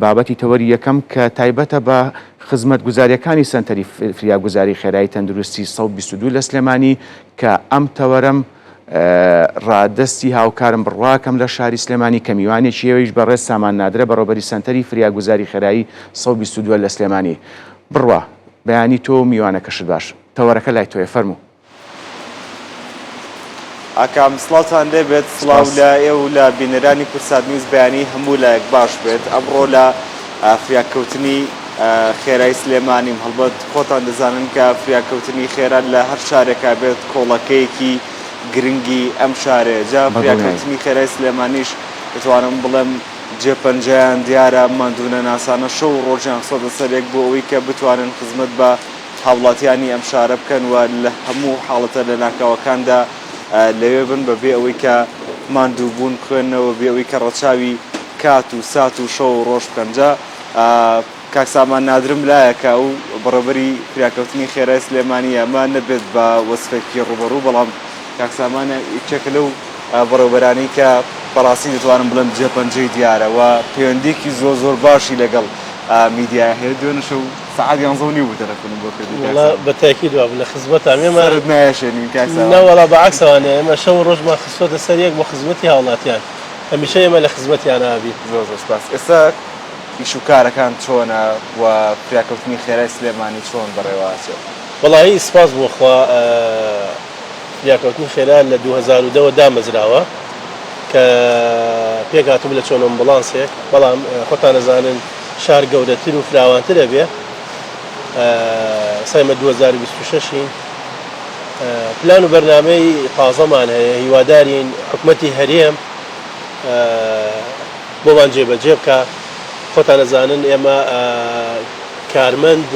بابەتی تەوەری یەکەم کە تایبەتە بە خزمەت گوزاریەکانی سنتەری فریاگوزاری خێرایی تەندروستی 122 لە سلێمانی کە ئەم تەوەرەم ڕادستی هاوکارم بڕواکەم لە شاری سلێمانی کە میوانێکی ئەویش بەڕێز سامان نادرە بەڕێوەبەری سنتەری فریاگوزاری خێرایی 122 لە سلێمانی. بڕوا بەیانی تۆ میوانەکەشت باش تەوەرەکە لای تۆیە فەرموو. ئاکام سڵاتان دەبێت سڵاو لە ئێوە لە بینەرانی کورسات نیوز بەیانی هەموو لایەک باش بێت. ئەمڕۆ لە فریاکەوتنی خێرایی سلێمانیم هەڵبەت خۆتان دەزانن کە فریاکەوتنی خێرا لە هەر شارێکا بێت کۆڵەکەیەکی گرنگی ئەم شارێ. جا فریاکەوتنی خێرایی سلێمانیش دەتوانم بڵێم جێپەنجەیان دیارە ماندوونە ناسانە شەو ڕۆژیان سەدە سەرێک بۆ ئەوەی کە بتوانن خزمەت بە هاوڵاتیانی ئەم شارە بکەن و لە هەموو حاڵەتە لە ناکاوەکاندا لەوێ بن بەبێ ئەوەی کە ماندووبوون خوێنەوە بێ ئەوەی کە ڕەچاوی کات و سات و شەو و ڕۆژ بکەن. جا کاکسامان نادرم لایەکە و بەڕێوەبەری فریاکەوتنی خێرایی سلێمانی ئەمە نەبێت بە وەسفێکی ڕوبەڕوو بەڵام کاکسامانە یەکێکە لەو بەڕێوەبەرانی کە بەڕاستی دەتوانم بڵێم جێپەنجەی دیارە و پەیوەندیکی زۆر باشی لەگەڵ میدیای هەیە. دوێنەشە و سەعات 11:30 بوو تەلەفۆنم بۆ کردی. بەتاکید وابوو لە خزمەتام ئێمە نایەشێنین کاکسا. نەوەڵا بەعەکسەوانەیە ئێمە شەو ڕۆژمان خستۆتە سەر یەک بۆ خزمەتی هاوڵاتیان هەمیشە ئێمە لە خزمەتیان ئابین. زۆر سپاس. ئێستا ئیش و کارەکان چۆنە و فریاکەوتنی خێرایی سلێمانی چۆن بەڕێوەچێت؟ وەڵاهی سپاس بۆخوا فریاکەوتنی خێرا لە 2010 دامەزراوە کە پێک هاتوو لە چۆن ئەمبوڵانسێک بەڵام خۆتان دەزانن شار گەورەتر و فراوانترە بێ. سایمە 2026ین پلان و بەرنامەی تازەمان هەیە هیوادارین حکومەتی هەرێم بۆمان جێبەجێ بکە. خۆتان دەزانن ئێمە کارمەند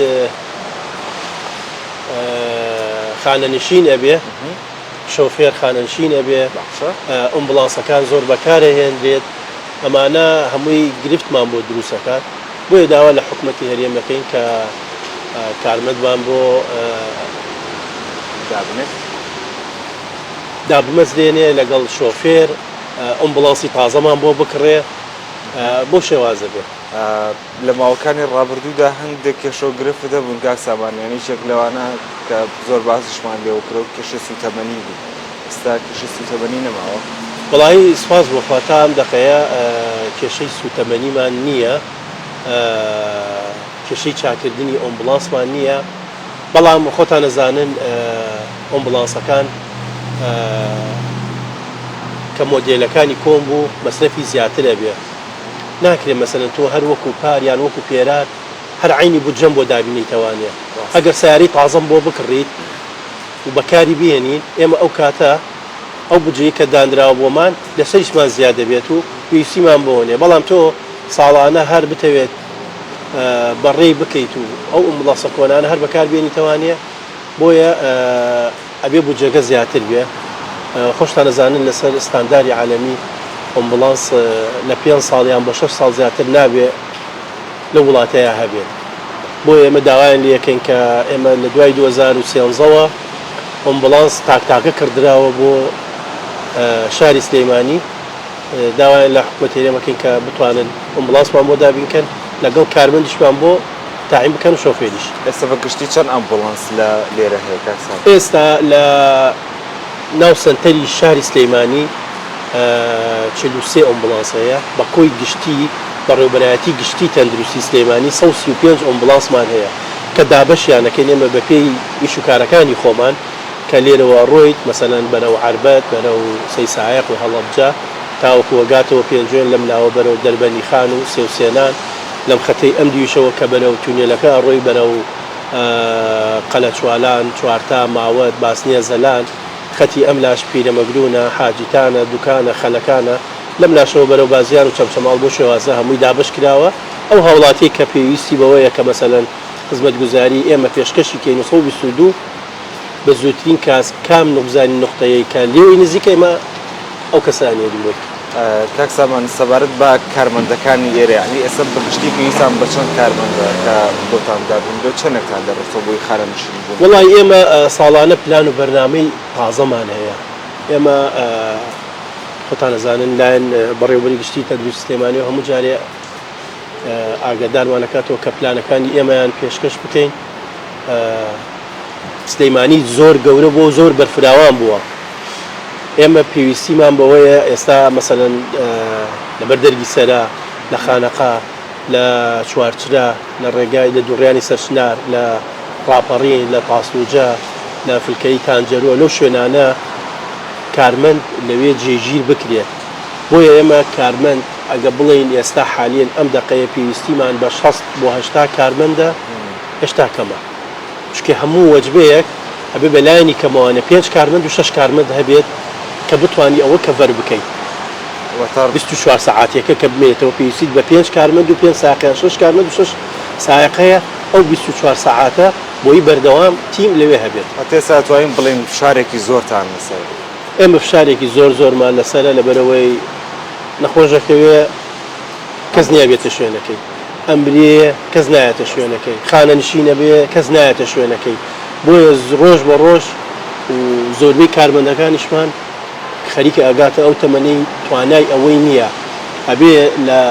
خانەنشین ئەبێ شۆفێر خانەنشین ئەبێ ئەمبوڵانسەکان زۆر بەکارە هێنرێت ئەمانە هەمووی گرفتمان بۆ دروستەکات. بۆیە داوا لە حکومەتی هەرێمەکەین کە کارمەندمان بۆ دابمەزرێنێ لەگەڵ شۆفێر ئەمبوڵانسی تازەمان بۆ بکڕێ بۆ شێوازە بێ. لە ماوەکانی ڕابردوودا هەندێک کێشۆگرفت دەبوون کاکسامانیانی شێک لەوانە کە زۆر باسیشمان لێوەکرە و کێشە سوتەمەنی بوو. ئێستا کێشە سوتەمەنی نەماوە. وەڵاهی سپاس بۆخوا تا ئەم دەقەیە کێشەی سوتەمەنیمان نییە کێشەی چاکردنی ئۆمبوڵانسمان نییە بەڵام خۆتان دەزانن ئۆمبوڵانسەکان کە مۆدێلەکانی کۆم بوو مەسرەفی زیاترە بێ ناکرێت مەسەلەن تۆ هەر وەکو پاریان وەکو پێرات هەر عینی بودجەم بۆ دابینیتەوانێ ئەگەر سیارەی تازەم بۆ بکڕیت و بەکاری بێنین ئێمە ئەو کاتە ئەو بودجەیە کە دانراوە بۆمان لەسەریشمان زیاد دەبێت و پێویستیمان بۆنێ بەڵام تۆ ساڵانە هەر بتەوێت بەڕێی بکەیت و ئەو ئەمبوڵانسە کۆنانە هەر بەکار بێنیتەوانێ بۆیە ئەبێ بودجەکە زیاتر بێ. خۆشتان دەزانن لەسەر ستانداری عالەمی ئەمبوڵانس لە 5 ساڵیان بە 6 ساڵ زیاتر نابێ لە وڵاتەیە هەبێت. بۆیە ئێمە داوایان لەکەین کە ئێمە لە دوای 2013ەوە ئەمبوڵانس تاکتاکە کردراوە بۆ شاری سلێمانی داوایان لە حکومەتی هەرێمەکەین کە بتوانن ئەمبوڵانسمان بۆ دابینکەن لەگەڵ کارمەندیشمان بۆ تاعین بکەن و شۆفێریش. ئێستا بەگشتی چەند ئەمبوڵانس لە لێرە هەیە کاکسان؟ ئێستا لە ناو سنتەری شاری سلێمانی 43 ئەمبوڵانس هەیە بە کۆی گشتی بەڕێوەبەرایەتی گشتی تەندروستی سلێمانی 135 ئەمبوڵانسمان هەیە کە دابەشیانەکەین ئێمە بە پێی ئیش و کارەکانی خۆمان کە لێرەوە ڕۆیت مەسەلەن بەرەو عەربەت بەرەو سەیسایق و هەڵەبجە تاوەکو وەگاتەوە پێنجوێن لەم لاوە بەرەو دەربەنی خان و سێوسێنان لەم خەتەی ئەم دیویشەوە کە بەرەو تونێلەکە ڕۆی بەرەو قەلە چوالان چوارتا ماوەت باسنیە زەلان خەتی ئەم لاش پیرەمەگرونە حاجیتانە دوکانە خەلەکانە لەم لاشەوە بەرەو بازیار و چەمچەماڵ بۆ شێوازە هەمووی دابش کراوە ئەو هاوڵاتی کە پێویستی بەوەیە کە مەسەلەن خزمەتگوزاری ئێمە پێشکەشی کەین 122 بە زووترین کاس کام نوبزانی نقطەیە کە لێوەی نزیکە ئێمە ئەو کەسانیە دیوەک. کاکسامان سەبارەت بە کارمەندەکانی ئێرە یعنی ئێستا بەگشتی پێویستان بە چەند کارمەندە کە بۆتان دابین بۆ چەندێکتان دەڕێتەوە بۆی خانەنشین بوون؟ وەڵای ئێمە ساڵانە پلان و بەرنامەی تازەمان هەیە. ئێمە خۆتان دەزانن لایەن بەڕێوەبەری گشتی تەندروستی سلێمانی و هەموو جارێ ئاگادارمانەکاتەوە کە پلانەکانی ئێمەیان پێشکەش بکەین. سلەیمانی زۆر گەورە بۆ زۆر بەرفراوان بووە. ئێمە پێویستیمان بەوەیە ئێستا مەسەلەن لەبەر دەرگی سەرا لە خانەقا لە چوارچرا لە ڕێگای لە دووڕیانی سەرشنار لە ڕاپەڕین لە پاسوجا لە فلکەی تانجەرۆ لەو شوێنانە کارمەند لەوێ جێگیر بکرێت. بۆیە ئێمە کارمەند ئەگە بڵین ئێستا حالیان ئەم دقەیە پێویستیمان بە 60 بۆ 80 کارمەندە هێشتا کەمە. چکە هەموو وەجبەیەک ئەبێ بەلایانی کەمەوانە 5 کارمەند و 6 کارمەند هەبێت کە بتوانانی ئەوە کەڤەر بکەیت. 24 ساعاتێکە کە بمێتەوە پێویستیت بە 5 کارمەند و 5 ساعەکان 6 کارمەند و 6 ساعەکەیە ئەو 24 ساعاتە بۆی بەردەوام تیم لەوێ هەبێت. ئێستا توانین بڵین فشارێکی زۆرتان لەسەر. ئێمە فشارێکی زۆرمان لەسەرە لەبەرەوەی نەخۆشەکەوێ کەس نیابێتە شوێنەکەی، ئەمرێ کەس نایەتە شوێنەکەی، خانە نشینە بێ کەس نایەتە شوێنەکەی. بۆیە ڕۆژ بە ڕۆژ و زۆربەی کارمەندەکانیشمان خەریکە ئاگاتە ئەو تەمەنەی توانای ئەوەی نییە ئەبێ لە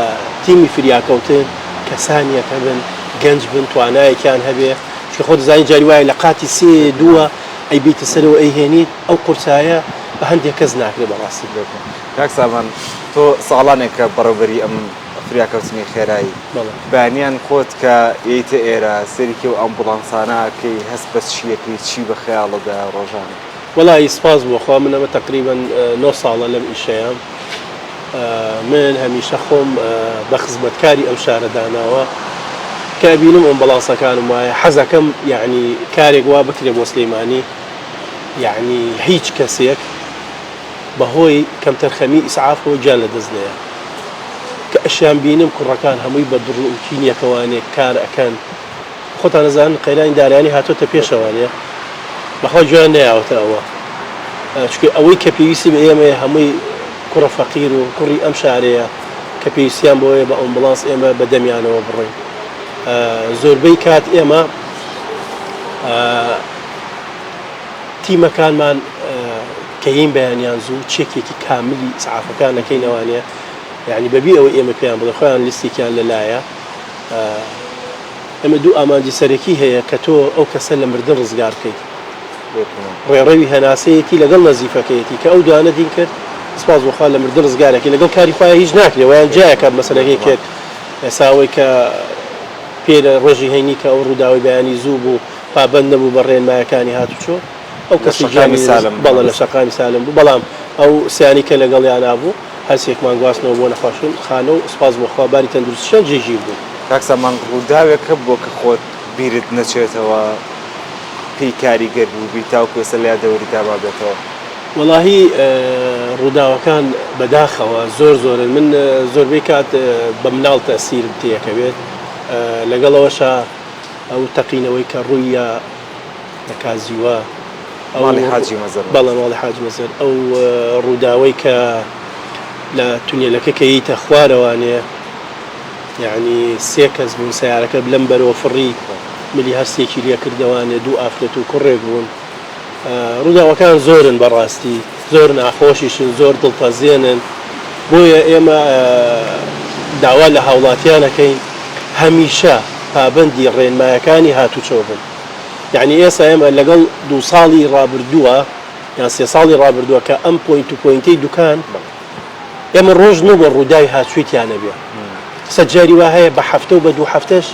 تیمی فریاکەوتن کەسانیەکە بن گەنج بن توانایەکیان هەبێ. چکە خۆ دەزانین جاری وایە لە قاتی سێ دووە ئەی بیتە سەرەوە ئەیهێنیت ئەو قورسایە بە هەندێک کەس ناکرێت بەڕاستی بێت. کاک سامان تۆ ساڵانێکە بەڕێوەبەری ئەم فریاکەوتنی خێرایی بەیانیان خۆت کە ئیتە ئێرە سەرکی و ئەمبوڵانسانەکەی هەست بە چیەکەی چی بە خەیاڵەدا ڕۆژانە؟ وەڵی سپاس بۆخوا من ئەمە تقریبا 9 ساڵە لەم ئیشەیەم. من هەمیشە خۆم بە خزمەتکاری ئەم شارەداناوە کە بینم ئەمبوڵانسەکانم وایە حەزەکەم یعنی کارێک وا بکرێ بۆ سلەیمانی یعنی هیچ کەسێک بەهۆی کەمتەرخەمی ئیسعافەوە گیان لە دەست نەیە کە ئەشیان بینم کوڕەکان هەمووی بە دڕوکینیەکەوانێک کار ئەەکەن. خۆتان نەزانن قەیرانی دارانی هاتۆتە پێشەوانێ بەخوا گوێیان نەیاوەتە ئەوە. چکە ئەوەی کە پێویستی بە ئێمە هەمووی کوڕە فەقیر و کوڕی ئەم شارەیە کە پێویستیان بۆیە بە ئەمبوڵانس ئێمە بە دەمیانەوە بڕێن. زۆربەی کات ئێمە تیمەکانمان کەین بەیانیان زوو چێکێکی کاملی ئیسعافەکان نەکەینەوانەیە یعنی بەبی ئەوە ئێمە پێیان بڵێ خۆیان لیستێکیان لەلایە. ئەمە دوو ئامانجی سەرەکی هەیە کە تۆ ئەو کەسە لە مردن ڕزگار بکەیت. ڕێڕەوی هەناسەیەتی لەگەڵ نەزیفەکەیەتی کە ئەو دوانە دین کرد سپاس بۆخوا لە مردن ڕزگارێکی لەگەڵ کاری خۆیان هیچ ناکرێ ویان جایەکە مەسەلەکەی کرد ئێساوەی کە پێ لە ڕۆژی هەینی کە ئەو ڕووداوی بەیانی زوو بوو پابەند نەبوو بە ڕێنمایەکانی هاتوچۆ ئەو کەسی جامی بەڵە لە شەقامی سالم بوو بەڵام ئەو سیانی کە لەگەڵیان نابوو هەرسێکمان گواستنەوە بۆ نەخۆشن خانە و سپاس بۆخوا باری تەندروستیشان جێگیر بوو. کاک سامان ڕووداوێکە بۆ کە خۆت بیرت نەچێتەوە پێی کاریگەر بوو بیرتاو کوێسە لیا دەوری دابا بێتەوە؟ وەڵاهی ڕووداوەکان بەداخەوە زۆرن من زۆربەی کات بە مناڵ تەسیرم تێکەوێت لەگەڵەوەشە ئەو تەقینەوەی کە ڕوویە لە کازیوە ماڵی حاجی مەزەر بەڵێ ماڵی حاجی مەزەر ئەو ڕووداوەی کە لە تونێلەکە کە ییتە خوارەوانێ یعنی 3 کەس بوون سیارەکە بلەم بەرەوە فڕی ملی هەستێکی لێ کردەوانێ 2 ئافرەت و کوڕێک بوون. ڕووداوەکان زۆرن بەڕاستی زۆر ناخۆشیشن زۆر دڵتەزێنن بۆیە ئێمە داوا لە هاوڵاتیانەکەین هەمیشە پابەندی ڕێنمایەکانی هاتوچۆ بن. یعنی ئێستا ئێمە لەگەڵ 2 ساڵی ڕابردووە یان 3 ساڵی ڕابردووە کە ئەم پۆینت و پۆینتەی دوکان ئێمە ڕۆژ نە بۆ ڕووداوی هاتوویتیانە بێ سەجاری وا هەیە بە هەفتە و بە 2 هەفتەش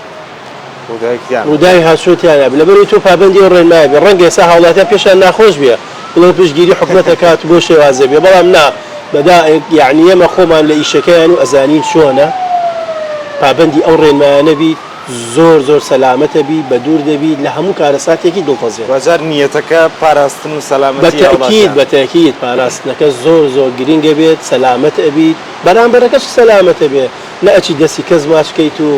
ڕووداوی هاتوویتیانە بێ لەبەرەوەی تۆ پابەندی ڕێنمایە بێ ڕەنگە ئێستا هاوڵاتیان پێشیان ناخۆش بێ بڵێ پشتگیری حکومەتە کات بۆ شێوازە بێ بەڵام نا بەدا یعنی ئێمە خۆمان لە ئیشەکەیان و ئەزانین چۆنە پابەندی ئەو ڕێنمایانە بیت زۆر سەلامەتە بی بە دوور دەبیت لە هەموو کارەساتێکی دڵتەزێت. بەجار نیەتەکە پاراستن و سەلامەتی بەتەکید پاراستنەکە زۆر گرنگە بێت سەلامەت ئەبیت بەرامبەرەکەش سەلامەتە بێ نە ئەچی دەستی کەس ماچکەیت و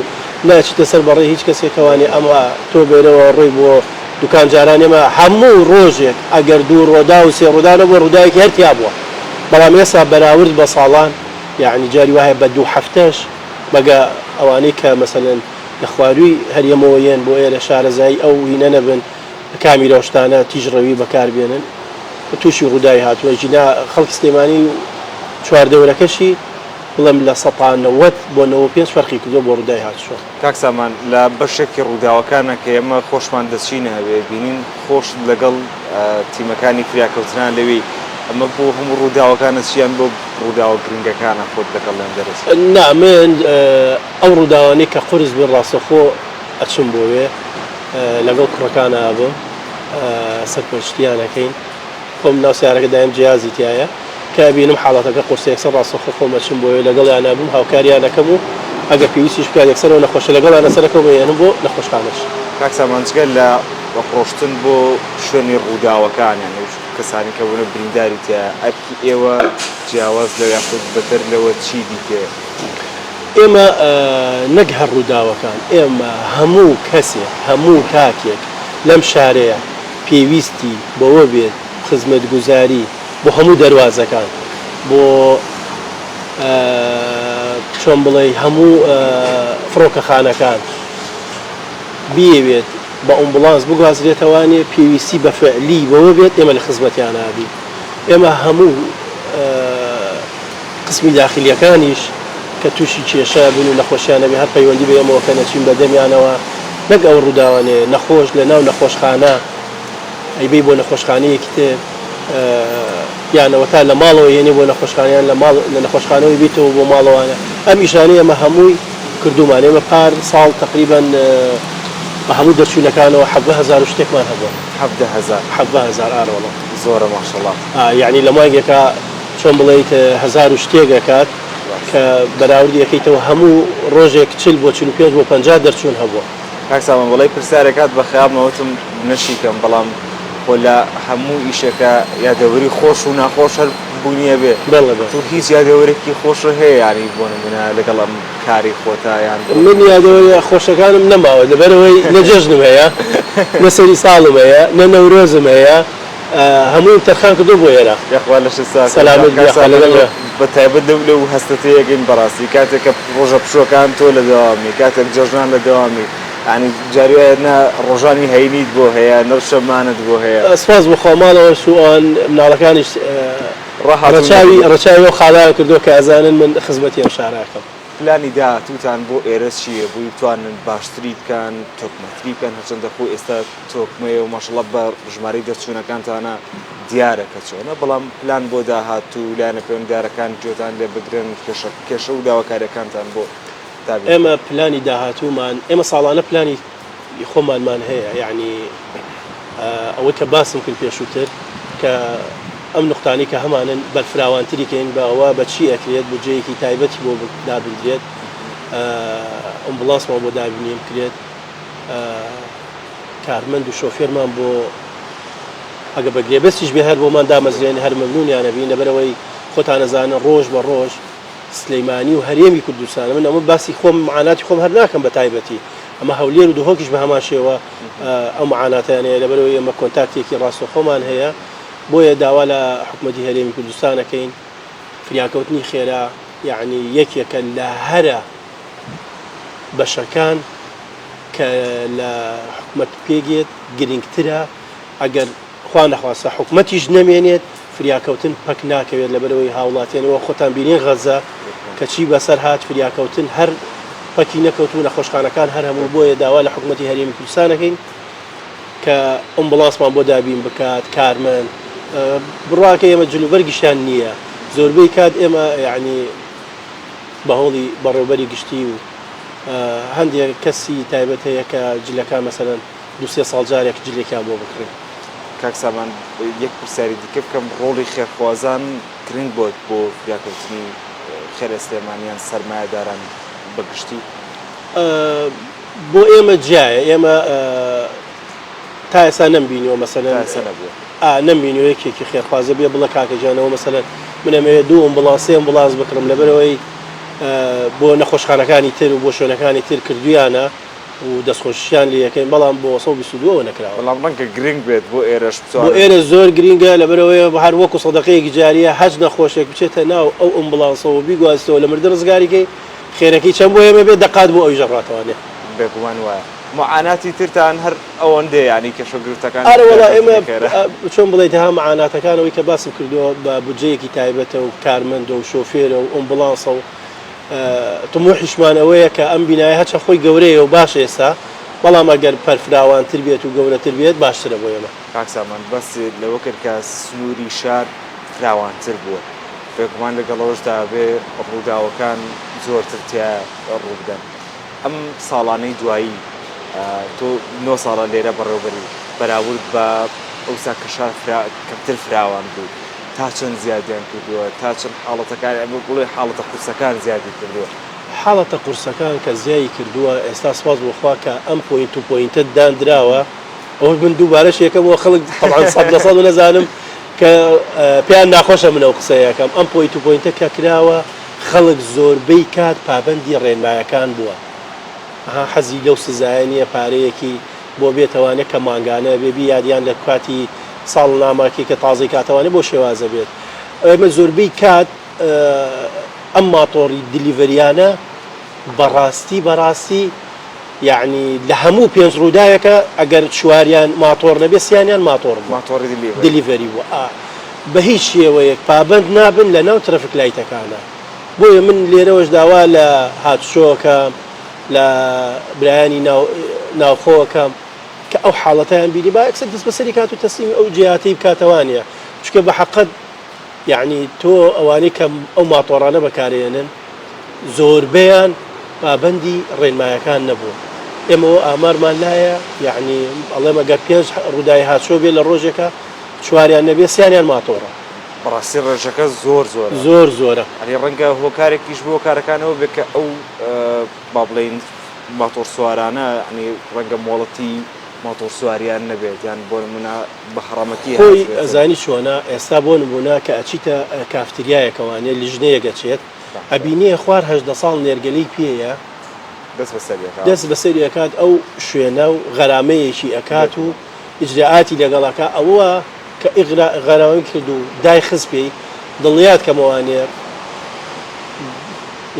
ناچیتە سەر بەڕێ هیچ کەسێکەوانی ئەمە تۆ بێنەوە ڕێی بۆ دوکان جاران ئێمە هەموو ڕۆژێک ئەگەر 2 ڕۆدا و 3 ڕۆدانە بۆ ڕووداوێکی هەرتیا بووە بەڵام ئێستا بەراورد بە ساڵان یعنی جاری وایە بە 2 هەفتەش مەگە ئەوانەی کە مەسەلەن لە خواروی هەریەمەوەیەن بۆ ئێرە شارەزایی ئەو هینە نەبن کامی ڕۆشتانە تیژڕەوی بەکاربێنن تووشی ڕووداوی هاتووە ژینا خەڵکی سلێمانی 4 دەورەکەشی بڵێم لە 90 بۆ 95 فەرقی کردو بۆ ڕووداوی هاتووە. کاک سامان لە بەشێکی ڕووداوەکانە کە ئێمە خۆشمان دەچینە هەبێ بینین خۆش لەگەڵ تیمەکانی فریاکەوتنان لەوێ ئەمە بۆ هەموو ڕووداوەکانە چیان بۆ ڕووداوە گرنگەکانە خۆت لەگەڵیان دەرەچێت. نا من ئەو ڕووداوانەی کە قورس بێ ڕاستەخۆ ئەچم بۆ وێ لەگەڵ کوڕەکانە بم سەرپۆشتیانەکەین خۆم ناو سیارەکە دایم جیازی تایە کە بینم حاڵاتەکە قورسە یەکسەر ڕاستەخۆ خۆم ئەچم بۆ وێ لەگەڵیان بووم هاوکاریانەکەم و ئەگە پێویستیش بکات یەکسەرەوە نەخۆشە لەگەڵیان لەسەرەکەم بێنم بۆ نەخۆشخانەش. کاک سامان جگەل لە ڕۆشتن بۆ شوێنی ڕووداوەکان یعنی کەسانی کە بوونە برینداری تایە ئێوە جیاواز لەو یاخود بەتر لەوە چی دیکە؟ ئێمە نەک هەر ڕووداوەکان ئێمە هەموو کەسێک هەموو کاکێک لەم شارەیە پێویستی بەوە بێت خزمەتگوزاری بۆ هەموو دەواازەکان بۆ چۆن بڵێ هەموو فڕۆکەخانەکان بێوێت بە ئۆمبولانس بگوازرێتەوانێ پێویستی بە فعلی بەوە بێت ئێمە لە خزمەتیان نابی. ئێمە هەموو قسمی داخلیەکانیش کە تووشی کێشە بن و نەخۆشیانە بێ هەر پەیوەندی بە ئێمەوە کە نەچین بە دەمیانەوە نەک ئەو ڕووداوانێ نەخۆش لە ناو نەخۆشخانە ئەیبەی بۆ نەخۆشخانەیەکی تر یانەوە تا لە ماڵەوە یێنێ بۆ نەخۆشخانیان لە نەخۆشخانەوەی بیتەوە بۆ ماڵەوانە ئەم ئیشانەی ئەمە هەمووی کردومان ئێمە پار ساڵ تقریبان بە هەموو دەرچوونەکانەوە 10,000 شتێکمان هەبووە 10,000 ئاڕۆڵە زۆرە ماشەڵڵا یعنی لە مانگێکە چۆن بڵێیت 1000 شتێکەکات کە بەراوردی یەکەیتەوە هەموو ڕۆژێک 40 بۆ 45 بۆ 50 دەرچوون هەبووە. کاک سامان وەڵی پرسیارێکات بە خەیاڵمەوتم نەشیکەم بەڵام خۆ لە هەموو ئیشەکە یادەوەری خۆش و ناخۆش هەر بوونیە بێ تو هیچ یادەوەرێکی خۆش هەیە ینی بۆ نمونە لەگەڵ ئەم کاری خۆتایان من یادەوەری خۆشەکانم نەماوە لەبەرەوەی نە جەژنم هەیە نە سەری ساڵم هەیە نە نەورۆزم هەیە هەموو تەرخان کردو بۆ ئێرە یاخوا لە سەلامت بە تایبەت لەو هەستەتەیەگەین بەڕاستی کاتێک کە ڕۆژە پشوەکان تۆ لە دەوامی کاتێک جەژنان لە دەوامی ینی جاریوایە ڕۆژانی هەینیت بۆ هەیە نەرشەمانت بۆ هەیە سپاس بۆ خۆمانەوە سوان مناڵەکانیش ڕەچاوی و خاڵایە کردو کە ئەزانن من خزمەتی ئەم شارەکەم. پلانی داهاتووتان بۆ ئێرە چییە بووی توانن باشتری بکەن تۆکمەتری بکەن هەرچەندە خۆ ئێستا تۆکمەیە و ماشەڵڵە بە ژمارەی دەرچوونەکانتانە دیارە کە چۆنە بەڵام پلان بۆ داهاتوو لایەنە پەیوەنددارەکان گوێتان لێ بگرن کێشە و داواکاریەکانتان بۆ ئێمە پلانی داهاتوومان ئێمە ساڵانە پلانی خۆمانمان هەیە یعنی ئەوەی کە باسم کرد پێشووتر کە ئەم نقطانی کە هەمانن بەرفراوانتریکەین بە ئەوە بەچی ئەکرێت بجەیەکی تایبەتی بۆ دابدرێت ئەمبڵانسمان بۆ دابینیم کرێت کارمەند و شۆفێرمان بۆ ئەگە بەگرێ بەستیش بێ هەر بۆمان دامەزرێن هەر مەمنونیانە بین لەبەرەوەی خۆتانەزانە ڕۆژ بە ڕۆژ سلەیمانی و هەرێمی کوردستانە من ئەمە باسی خۆم معاناتی خۆم هەر ناکەم بە تایبەتی ئەمە هەولێر و دهۆکیش بە هەمان شێوە ئەو معاناتیانەیە لەبەرەوەی ئەمە کۆنتاکتێکی ڕاستەخۆمان هەیە بۆیە داوا لە حکوومەتی هەرێمی کوردستانەکەین فریاکەوتنی خێرا یعنی یەکێکە لە هەرە بەشەکان کە لە حکوومەت پێگێت گرنگترە ئەگەر خوا نەخواستە حکوومەتیش نەمێنێت فریاکەوتن پەک ناکەوێت لەبەرەوەی هاوڵاتیانەوە خۆتان بینین غەزە کە چی بەسەر هات فریاکەوتن هەر پەکی نەکەوت و نەخۆشخانەکان هەر هەموو بۆیە داوا لە حکوومەتی هەرێمی کوردستانەکەین کە ئەمبڵانسمان بۆ دابین بکات کارمەند بڕواکە ئێمە جلوبەرگیشیان نییە زۆربەی کات ئێمە یعنی بەهۆڵی بەڕێوەبەری گشتی و هەندێک کەسی تایبەت هەیە کە جلەکان مەسەلەن 2-3 ساڵ جارێک جلێکیان بۆ بکرێن. کاک سامان یەک پرسیاری دیکە بکەم ڕۆڵی خێرخوازان گرنگ بۆت بۆ فریاکەوتنی خێرە سلێمانیان سەرمایەداران بەگشتی بۆ ئێمە جیایە ئێمە تا ئێستا نەمبینیەوە مەسەلەن نەمبینیەوە یەکێکی خێرخوازە بێ بڵە کاکەجانەوە مەسەلەن من ئەمەوێت 2 ئەمبڵانس بکڕم لەبەرەوەی بۆ نەخۆشخانەکانی تر و بۆ شوێنەکانی تر کردویانە و دەستخۆشیان لە یەکەین بەڵام بۆ 122 نەکراوە بەڵام ڕەنگە گرنگ بێت بۆ ئێرەش بۆ ئێرە زۆر گرنگە لەبەرەوەی هەر وەکو سەدەقەیەکی جاریە هەج نەخۆشێک بچێتە ناو ئەو ئەمبڵانسەوە بیگوازیتەوە لە مردە ڕزگاریکەی خێرەکەی چەند بۆ ئێمە بێت دەقات بۆ ئەوی ژەڕاتەوانێ بێگومان وایە معاناتی ترتان هەر ئەوەندەیە ینی کێشەگرتەکان ئەرەوەڵا ئێمە چۆن بڵێیت ها معاناتەکانەوەی کە باسم کردووە بە بودجەیەکی تایبەتە و کارمەندە و شۆفێرە و ئەمبڵانسە و تموحیشمان ئەوەیە کە ئەم بینایە هەچە خۆی گەورەیە و باش ئێستا بەڵام ئەگەر پەرفراوانتر بێت و گەورەتر بێت باشترە بۆ ئێمە. کاکسامان بەس لەوە کرد کە سنووری شار فراوانتر بووە پێکمان لەگەڵەوەشدا بێ ڕووداوەکان زۆرتر تیا ڕوودەن. ئەم ساڵانەی دوایی تۆ 9 ساڵە لێرە بەڕێوەبەری بەراورد بە ئەوسا کە شار کەمتر فراوان بوو تا چەند زیادیان کردووە تا چەند حاڵەتەکان ئەمە بڵێ حاڵەتە قورسەکان زیادی کردووە. حاڵەتە قورسەکان کە زیایی کردووە ئێستا سپاس بۆخوا کە ئەم پۆینت و پۆینتە دانراوە ئەوە من دووبارەش یەکەمەوە خەڵک طبعاً 100% نەزانم کە پێیان ناخۆشە من ئەو قسەیەکەم ئەم پۆینت و پۆینتە کە کراوە خەڵک زۆربەی کات پابەندی ڕێنمایەکان بووە. حەزی لەو سزایە نییە پارەیەکی بۆ بێتەوانێت کە ماگانە بێبی یادیان لە کاتی ساڵ ناماکی کە تازی کاتەوانێت بۆ شێوازە بێت. ئەمە زۆربەی کات ئەم ماتۆڕی دیلیڤەریانە بەڕاستی یعنی لە هەموو پێنج ڕووداوێکە ئەگەر چواریان ماتۆڕ نەبێ سییانیان ماتۆڕی دیلیڤەری بووە بە هیچ شێوەیەک پابند نابن لە ناو ترەفیک لایتەکانە. بۆیە من لێرەوەش داوا لە هاتوشۆکەم لە برایانی ناوخۆوەکەم کە ئەو حاڵەتیان بینی با ئەکسەر دەست بەسەری کات و تەسلیمی ئەو جیاتی بکاتەوانە چکە بە حەقەت یعنی تۆ ئەوانەی کە ئەو ماتۆڕانە بەکارێنن زۆربیان پابەندی ڕێنمایەکان نەبوو. ئێمەوە ئامارمان لایە یعنی ئەڵێمە گەر 5 ڕووداوی هاتوشۆ بێ لە ڕۆژێکە چواریان نەبێ سییانیان ماتۆڕە. بەڕاستی ڕێژەکە زۆرە زۆرە ئەنی ڕەنگە هۆکارێکیش بۆ کارەکانەوە بێت کە ئەو با بڵێن ماتۆڕ سوارانە ئەنی ڕەنگە مۆڵەتی ماتۆڕ سواریان نەبێت یان بۆ نمونە بە حڕەمەتی خۆی ئەزانی چۆنە ئێستا بۆ نمونە کە ئەچیتە کافتریایەکەوانێ لیژنەیە گەچێت ئەبینێ خوار 18 ساڵ نێرگەلەی پێیە دەست بەسەری ئەکات ئەو شوێنە و غەرامەیەکی ئەکات و ئیجراعاتی لەگەڵەکە ئەوە کە غەرامی کرد و دای خست پێی دڵنیات کەمەوانێ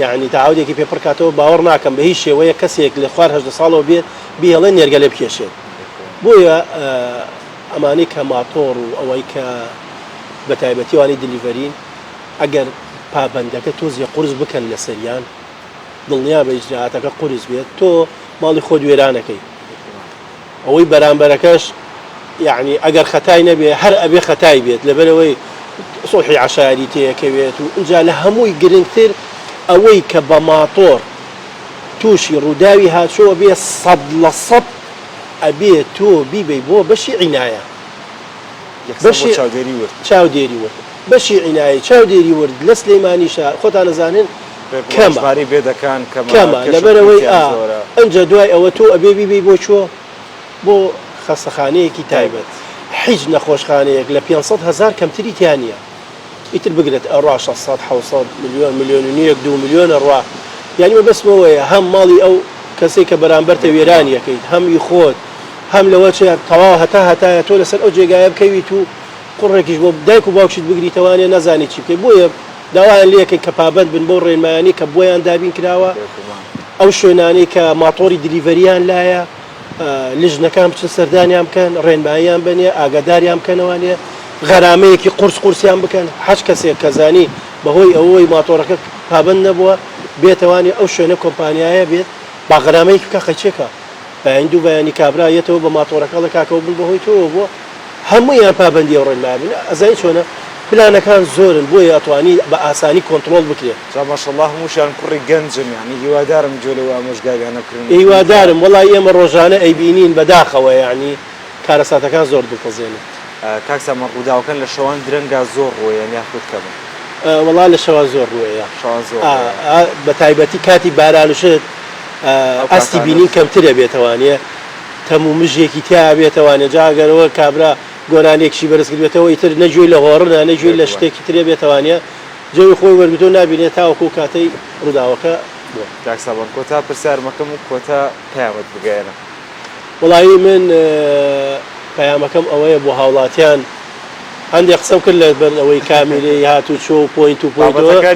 یعنی تاعودێکی پێ پڕکاتەوە باوەڕ ناکەم بە هیچ شێوەیە کەسێک لە خوار 18 ساڵەوە بێت بێڵێ نێرگەلە بکێشێت. بۆیە ئەمانەی کە ماتۆڕ و ئەوەی کە بە تایبەتیوانی دیلیڤەرین ئەگەر پابەندەکە تۆزیە قورس بکەن لە سەریان دڵنیا بە ئیجراعاتەکە قورس بێت تۆ ماڵی خۆ دوێرانەکەی ئەوەی بەرامبەرەکەش یعنی ئەگەر خەتای نەبێ هەر ئەبێ خەتای بێت لەبەرەوەی سۆحی عەشاری تێکەوێت و اینجا لە هەمووی گرنگتر ئەوەی کە بە ماتۆڕ تووشی ڕووداوی هاتووە بێ 100% ئەبێ تۆ بیبەی بۆ بەشی عنایە چاودێری ورد بەشی عنایە چاودێری ورد لە سلەیمانیشە خۆتان نەزانن کەمە لەبەرەوەی ئەنجا دوای ئەوە تۆ ئەبێ بیبەی بۆ چۆ بۆ خەستەخانەیەکی تایبەت هیچ نەخۆشخانەیەک لە 500,000 کەمتری تیان نیە ئیتر بگرێت ئەڕوا 600 700 ملیۆن ملیۆن و نیەک 2 ملیۆنە ڕوا یعنی مە بەسمەوەیە هەم ماڵی ئەو کەسێک کە بەرامبەرتە وێرانیەکەیت هەمی خۆت هەم لەوە چێک تەواو هەتایە تۆ لەسەر ئەو جێگایە بکەویت و قوڕێکیش بۆ دایک و باوکشت بگریتەوانێ نەزانی چی بکەیت. بۆیە داوایان لێکن کە پابند بن بۆ ڕێنمایانی کە بۆیان دابین کراوە ئەو شوێنانەی کە ماتۆڕی دیلیڤەریان لایە لیژنەکان بچن سەردانیان بکەن ڕێنماییان بنێ ئاگاداریان بکەنەوانێ غەرامەیەکی قورسیان بکەن هەچ کەسێک کەزانی بەهۆی ئەوەی ماتۆڕەکە پابند نەبووە بێتەوانێ ئەو شوێنە کۆمپانیایە بێت با غەرامەیەکی بکە خەچێکە بەیندوو بەیانی کابرایەتەوە بە ماتۆڕەکە لە کاکەوە بن بەهۆی تۆ بۆ هەموویان پابندی ئەو ڕێنمای بن ئەزای چۆنە پلانەکان زۆرن بۆیە ئەتوانی بە ئاسانی کۆنتترۆل بکرێت. ماشەڵڵاه هەمووشیان کوڕی گەنجن یعنی هیوادارم جۆ لەوە ئامۆژگاریانەکردن هیوادارم وەڵای ئێمە ڕۆژانە ئەیبینین بەداخەوە یعنی کارەساتەکان زۆر دڵپەزێنن. کاکسامان ڕووداوەکان لە شەوان درەنگا زۆر ڕۆیە یاخود کەمە وەڵا لە شەوا زۆر ڕۆیە بە تایبەتی کاتی بارانوشت ئەستی بینین کەمترە بێتەوانێ تەموو مژێکی تیا بێتەوانێ جاگەرەوە کابرا گۆرانێکشی بەرزکردێتەوە ئیتر نەجوێی لە هۆڕنە نەجوێی لە شتێکی ترێ بێتەوانێ جەوی خۆی وەرگتۆ نبینێت تاوەکو کاتەی ڕووداوەکە بووە. کاکسامان کۆتا پرسیارمەکەم و کۆتا پەیامت بگەێنە. وڵایی من پەیامەکەم ئەوەیە بۆ هاوڵاتیان هەندێک قسەم کرد لە بەرەوەی کامیرەی هاتوو چۆ پۆینت و پۆینتەکە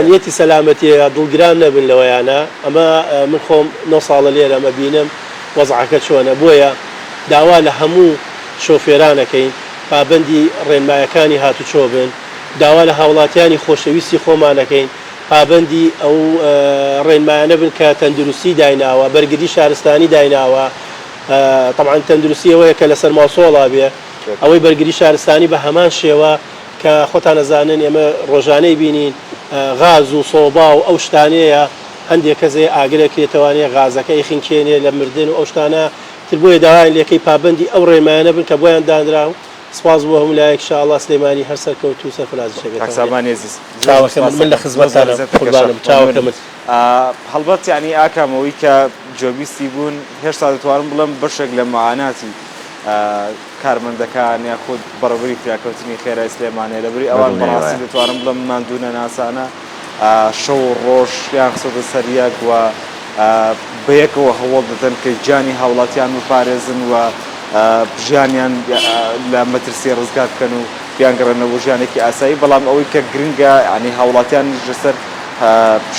نیەتی سەلامەتیە دڵگران نەبن لەوەیانە ئەمە من خۆم 9 ساڵە لێرە ئەمە بینم وەزعەکە چۆنە بۆیە داوا لە هەموو شۆفێرانەکەین پابەندی ڕێنمایەکانی هاتوچۆ بن داوا لە هاوڵاتیانی خۆشەویستی خۆمانەکەین پابندی ئەو ڕێنمایانە بن کە تەندروستی دایناوە بەرگری شارستانی دایناوە طبعا تەندروستی ئەوەیە کە لەسەر ماسۆڵا بێ ئەوەی بەرگری شارستانی بە هەمان شێوە کە خۆتان نەزانن ئێمە ڕۆژانەی بینین غاز و سۆبا و ئەو شتانەیە هەندێک کەسێ ئاگرێکێتوانێ غازەکەی خینکێنێ لە مردن و ئەو شتانە تر بۆیە داوای لەکەی پابندی ئەو ڕێمایانە بن کە بۆیان دانرا و سپاس بۆ هەموو لایەک شاءالله سلێمانی هەر سەرکەوت و سەرفرازی شەبێت من لە خزمەتتانم قوربانم چاوەکە من هەڵبەت یعنی ئاکامەوەی کە جۆبیستی بوون هێشتا دەتوانم بڵم بەشێک لە معاناتی کارمەندەکان یا خۆ بەڕێوەبەری فریاکەوتنی خێرای سلێمانێ لەبەری ئەوان بەڕاستی دەتوانم بڵم ماندوونە ناسانە شەو و ڕۆژ یان سەدە سەریەک و بەیەکەوە هەوڵ دەدەن کە گیانی هاوڵاتیان بپارێزن و ژیانیان لە مەترسی ڕزگار بکەن و بیانگەڕێنەوە ژیانێکی ئاسایی بەڵام ئەوەی کە گرنگە ینی هاوڵاتیان لەسەر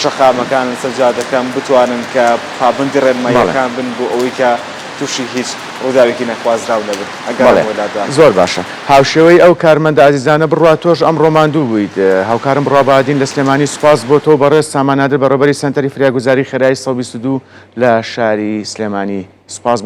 شەقامەکان سەرجادەکان بتوانن کە پابندی ڕێنماییەکان بن بۆ ئەوەی کە تووشی هیچ ڕووداوێکی نەخوازراو نەبن ئەگەر زۆر باشە هاوشێوەی ئەو کارمەندە عزیزانە بڕوا تۆش ئەم ڕۆماندوو بوویت هاوکارم بڕابادین لە سلێمانی سوپاس بۆ تۆ بەڕێز سامانادر بەڕێوەبەری سەنتەری فریاگوزاری خێرایی 122 لە شاری سلێمانی سوپاس